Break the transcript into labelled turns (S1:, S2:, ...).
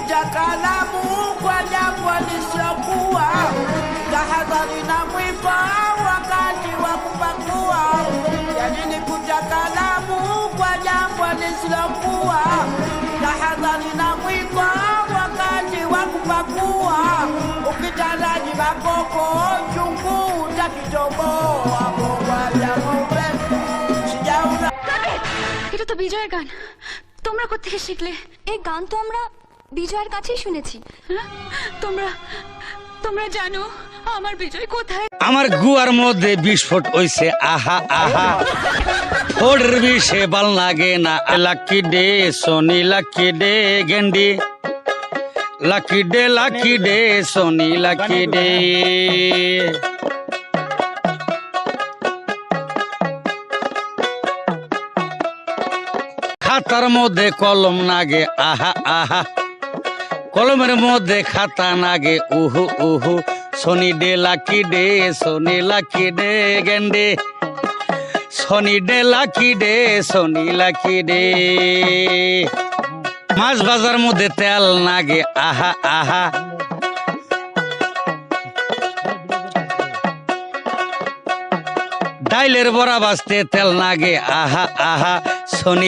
S1: kuja kalamu kwa jambo lisilokuwa, tahadhari na mwiba wakati wa kupakua. Yani ni kuja kalamu kwa jambo lisilokuwa, tahadhari na mwiba wakati wa kupakua. Ukitaraji makoko chungu utakitoboa kwa jambo sijauna।
S2: এটা তো বিজয়ের গান, তোমরা কোত্থেকে শিখলে?
S3: এই গান তো আমরা বিজয়ের কাছেই শুনেছি।
S2: তোমরা তোমরা জানো আমার বিজয় কোথায়?
S4: আমার গুয়ার মধ্যে বিস্ফোট হইছে, আহা আহা, ওর বিষে বাল লাগে না। লাকি ডে সোনি, লাকি ডে গেন্ডি, লাকি ডে সোনি, লাকি ডে। খাতার মধ্যে কলম নাগে, আহা আহা, কলমের মধ্যে খাতা নাগে, উহু উহু। সোনি ডে লাকি ডে সোনি, লাকি ডে গেন্ডে, সোনি ডে লাকি ডে সোনি, লাকি ডে। মাছ বাজার মধ্যে তেল নাগে, আহা আহা, ডাইলের বড়া বাজতে তেল নাগে, আহা আহা। সোনি